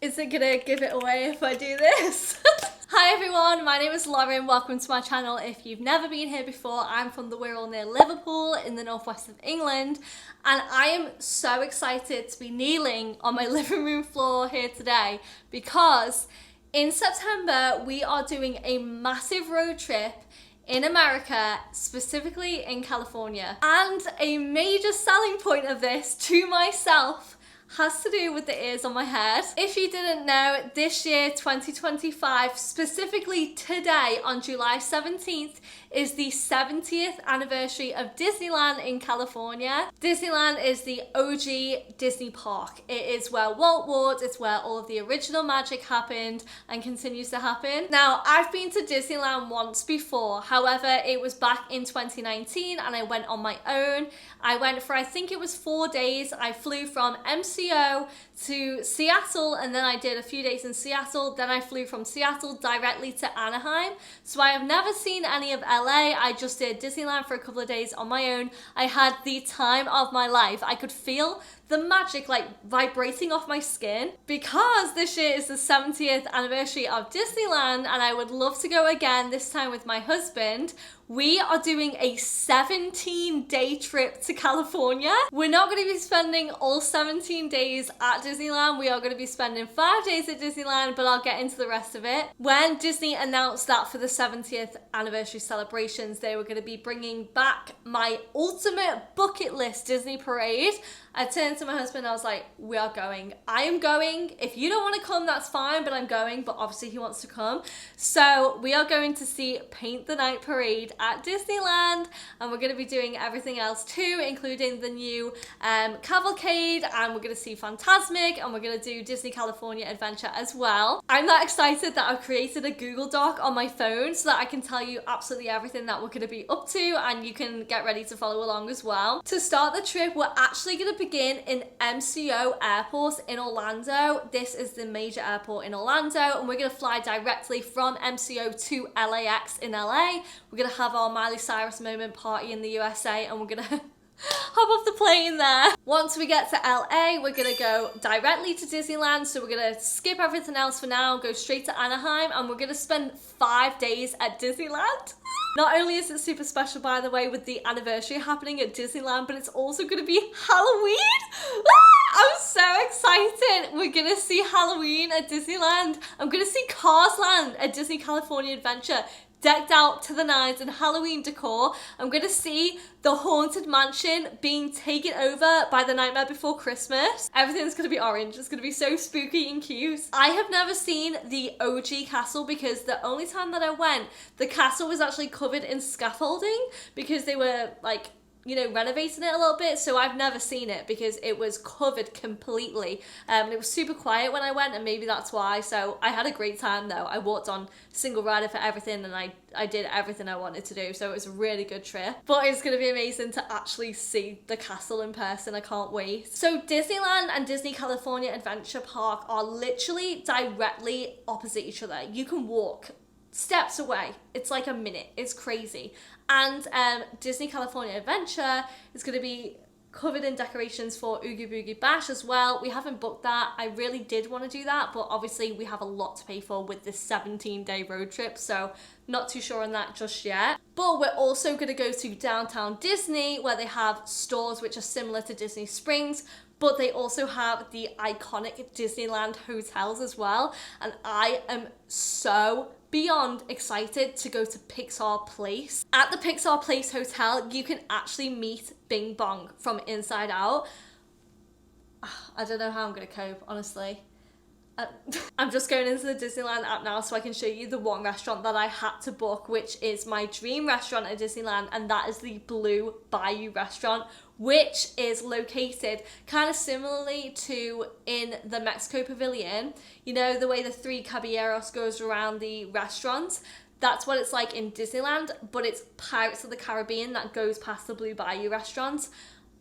Is it gonna give it away if I do this? Hi everyone, my name is Lauren. Welcome to my channel. If you've never been here before, I'm from the Wirral near Liverpool in the northwest of England, and I am so excited to be kneeling on my living room floor here today because in September we are doing a massive road trip in America, specifically in California. And a major selling point of this to myself has to do with the ears on my head. If you didn't know, this year 2025, specifically today on July 17th, is the 70th anniversary of Disneyland in California. Disneyland is the OG Disney park. It is where Walt was, it's where all of the original magic happened and continues to happen. Now, I've been to Disneyland once before, however, it was back in 2019 and I went on my own. I went for, I think it was 4 days. I flew from MCO to Seattle, and then I did a few days in Seattle. Then I flew from Seattle directly to Anaheim. So I have never seen any of LA. I just did Disneyland for a couple of days on my own. I had the time of my life. I could feel the magic like vibrating off my skin because this year is the 70th anniversary of Disneyland and I would love to go again, this time with my husband. We are doing a 17-day trip to California. We're not going to be spending all 17 days at Disneyland. We are going to be spending 5 days at Disneyland, but I'll get into the rest of it. When Disney announced that for the 70th anniversary celebrations, they were going to be bringing back my ultimate bucket list Disney parade, I turned to my husband and I was like, we are going. I am going. If you don't want to come, that's fine, but I'm going. But obviously he wants to come. So we are going to see Paint the Night Parade at Disneyland. And we're going to be doing everything else too, including the new cavalcade. And we're going to see Fantasmic. And we're going to do Disney California Adventure as well. I'm that excited that I've created a Google Doc on my phone so that I can tell you absolutely everything that we're going to be up to. And you can get ready to follow along as well. To start the trip, we're actually going to begin in MCO Airport in Orlando. This is the major airport in Orlando, and we're going to fly directly from MCO to LAX in LA. We're going to have our Miley Cyrus moment party in the USA, and we're going to hop off the plane there. Once we get to LA, we're gonna go directly to Disneyland, so we're gonna skip everything else for now, go straight to Anaheim, and we're gonna spend 5 days at Disneyland. Not only is it super special, by the way, with the anniversary happening at Disneyland, but it's also gonna be Halloween. I'm so excited. We're gonna see Halloween at Disneyland. I'm gonna see Cars Land at Disney California Adventure, decked out to the nines in Halloween decor. I'm going to see the Haunted Mansion being taken over by the Nightmare Before Christmas. Everything's going to be orange. It's going to be so spooky and cute. I have never seen the OG castle because the only time that I went, the castle was actually covered in scaffolding because they were like, you know, renovating it a little bit, so I've never seen it because it was covered completely. And it was super quiet when I went, and maybe that's why. So I had a great time though. I walked on single rider for everything, and I did everything I wanted to do, so it was a really good trip. But it's gonna be amazing to actually see the castle in person. I can't wait. So Disneyland and Disney California Adventure Park are literally directly opposite each other. You can walk steps away. It's like a minute. It's crazy. And Disney California Adventure is going to be covered in decorations for Oogie Boogie Bash as well. We haven't booked that. I really did want to do that, but obviously we have a lot to pay for with this 17-day road trip, so not too sure on that just yet. But we're also going to go to Downtown Disney, where they have stores which are similar to Disney Springs, but they also have the iconic Disneyland hotels as well. And I am so beyond excited to go to Pixar Place. At the Pixar Place Hotel, you can actually meet Bing Bong from inside out. I don't know how I'm gonna cope, honestly. I'm just going into the Disneyland app now so I can show you the one restaurant that I had to book, which is my dream restaurant at Disneyland, and that is the Blue Bayou restaurant, which is located kind of similarly to in the Mexico Pavilion. You know, the way the Three Caballeros goes around the restaurant? That's what it's like in Disneyland, but it's Pirates of the Caribbean that goes past the Blue Bayou restaurant.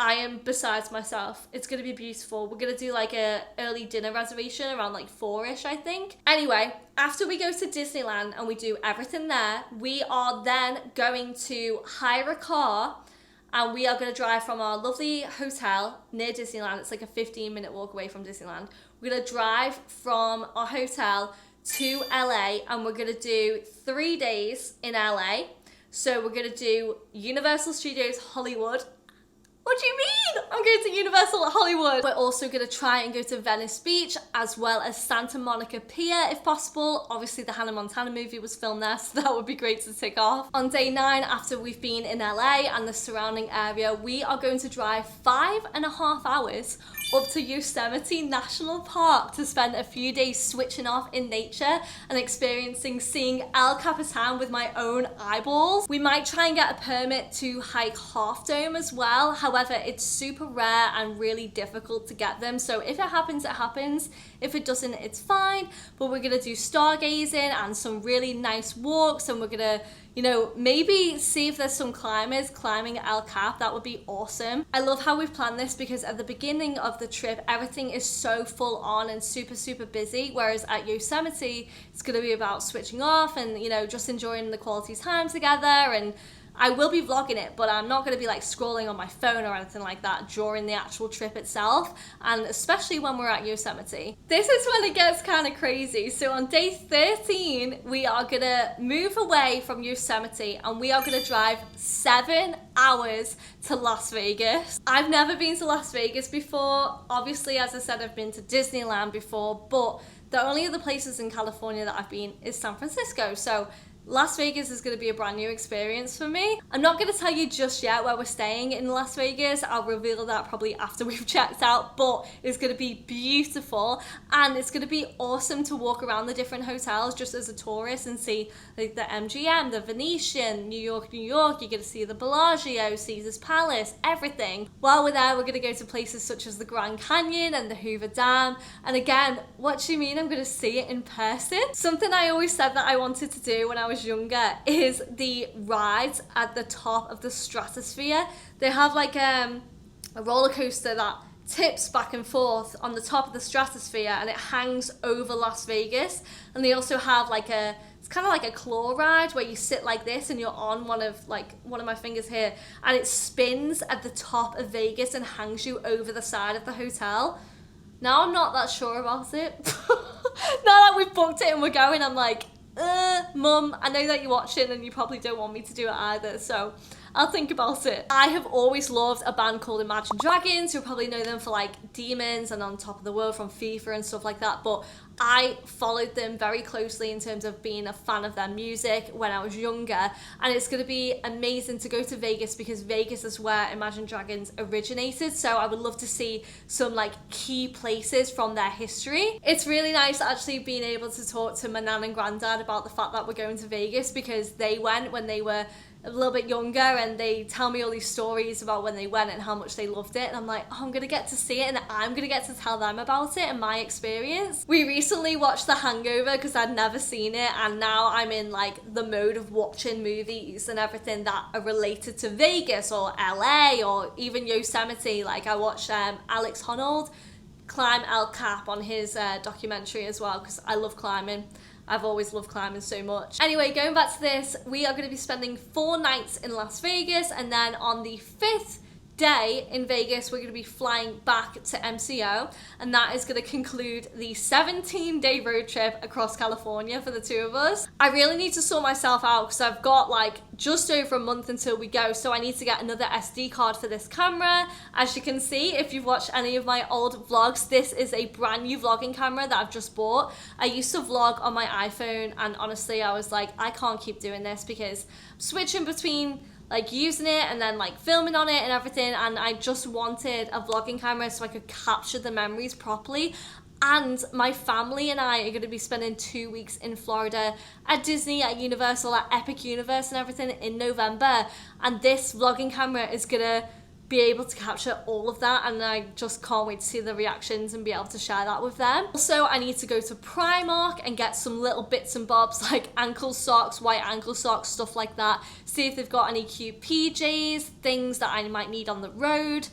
I am besides myself. It's going to be beautiful. We're going to do like a early dinner reservation around like 4-ish, I think. Anyway, after we go to Disneyland and we do everything there, we are then going to hire a car and we are going to drive from our lovely hotel near Disneyland. It's like a 15-minute walk away from Disneyland. We're going to drive from our hotel to LA, and we're going to do 3 days in LA. So we're going to do Universal Studios Hollywood. What do you mean? I'm going to Universal at Hollywood. We're also going to try and go to Venice Beach as well as Santa Monica Pier if possible. Obviously the Hannah Montana movie was filmed there, so that would be great to tick off. On day 9, after we've been in LA and the surrounding area, we are going to drive 5.5 hours up to Yosemite National Park to spend a few days switching off in nature and experiencing seeing El Capitan with my own eyeballs. We might try and get a permit to hike Half Dome as well. However, it's super rare and really difficult to get them. So if it happens, it happens. If it doesn't, it's fine. But we're gonna do stargazing and some really nice walks, and we're gonna, you know, maybe see if there's some climbers climbing El Cap. That would be awesome. I love how we've planned this because at the beginning of the trip, everything is so full on and super busy. Whereas at Yosemite, it's gonna be about switching off and, you know, just enjoying the quality time together. And I will be vlogging it, but I'm not going to be like scrolling on my phone or anything like that during the actual trip itself, and especially when we're at Yosemite. This is when it gets kind of crazy. So on day 13, we are going to move away from Yosemite and we are going to drive 7 hours to Las Vegas. I've never been to Las Vegas before. Obviously, as I said, I've been to Disneyland before, but the only other places in California that I've been is San Francisco. So Las Vegas is going to be a brand new experience for me. I'm not going to tell you just yet where we're staying in Las Vegas. I'll reveal that probably after we've checked out, but it's going to be beautiful and it's going to be awesome to walk around the different hotels just as a tourist and see like the MGM, the Venetian, New York. You're going to see the Bellagio, Caesar's Palace, everything. While we're there, we're going to go to places such as the Grand Canyon and the Hoover Dam. And again, what do you mean I'm going to see it in person? Something I always said that I wanted to do when I was younger is the rides at the top of the Stratosphere. They have like a roller coaster that tips back and forth on the top of the Stratosphere and it hangs over Las Vegas. And they also have like it's kind of like a claw ride where you sit like this and you're on one of my fingers here, and it spins at the top of Vegas and hangs you over the side of the hotel. Now I'm not that sure about it. Now that we've booked it and we're going, I'm like, Mum, I know that you're watching and you probably don't want me to do it either, so I'll think about it. I have always loved a band called Imagine Dragons. You'll probably know them for like Demons and On Top of the World from FIFA and stuff like that, but I followed them very closely in terms of being a fan of their music when I was younger, and it's going to be amazing to go to Vegas because Vegas is where Imagine Dragons originated, so I would love to see some like key places from their history. It's really nice actually being able to talk to my nan and granddad about the fact that we're going to Vegas because they went when they were a little bit younger and they tell me all these stories about when they went and how much they loved it, and I'm like, oh, I'm gonna get to see it and I'm gonna get to tell them about it and my experience. We recently watched The Hangover because I'd never seen it, and now I'm in like the mode of watching movies and everything that are related to Vegas or LA or even Yosemite. Like I watched Alex Honnold climb El Cap on his documentary as well because I love climbing. I've always loved climbing so much. Anyway, going back to this, we are going to be spending 4 nights in Las Vegas, and then on the 5th day in Vegas, we're going to be flying back to MCO, and that is going to conclude the 17-day road trip across California for the 2 of us. I really need to sort myself out because I've got like just over a month until we go, so I need to get another SD card for this camera. As you can see, if you've watched any of my old vlogs, this is a brand new vlogging camera that I've just bought. I used to vlog on my iPhone, and honestly I was like, I can't keep doing this because I'm switching between like using it and then like filming on it and everything, and I just wanted a vlogging camera so I could capture the memories properly. And my family and I are going to be spending 2 weeks in Florida at Disney, at Universal, at Epic Universe and everything in November, and this vlogging camera is going to be able to capture all of that, and I just can't wait to see the reactions and be able to share that with them. Also, I need to go to Primark and get some little bits and bobs like ankle socks, white ankle socks, stuff like that. See if they've got any cute PJs, things that I might need on the road,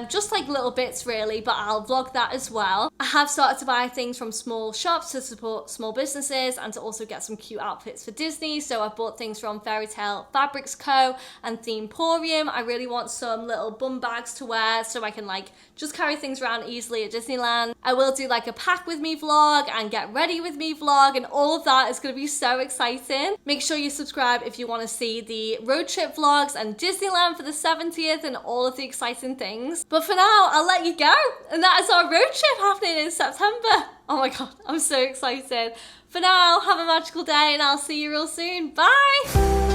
just like little bits really, but I'll vlog that as well. I have started to buy things from small shops to support small businesses and to also get some cute outfits for Disney. So I've bought things from Fairy Tale Fabrics Co. and Themeporium. I really want some little bum bags to wear so I can like just carry things around easily at Disneyland. I will do like a pack with me vlog and get ready with me vlog, and all of that is going to be so exciting. Make sure you subscribe if you want to see the road trip vlogs and Disneyland for the 70th and all of the exciting things. But for now, I'll let you go, and that is our road trip happening in September. Oh my god, I'm so excited. For now, have a magical day and I'll see you real soon. Bye!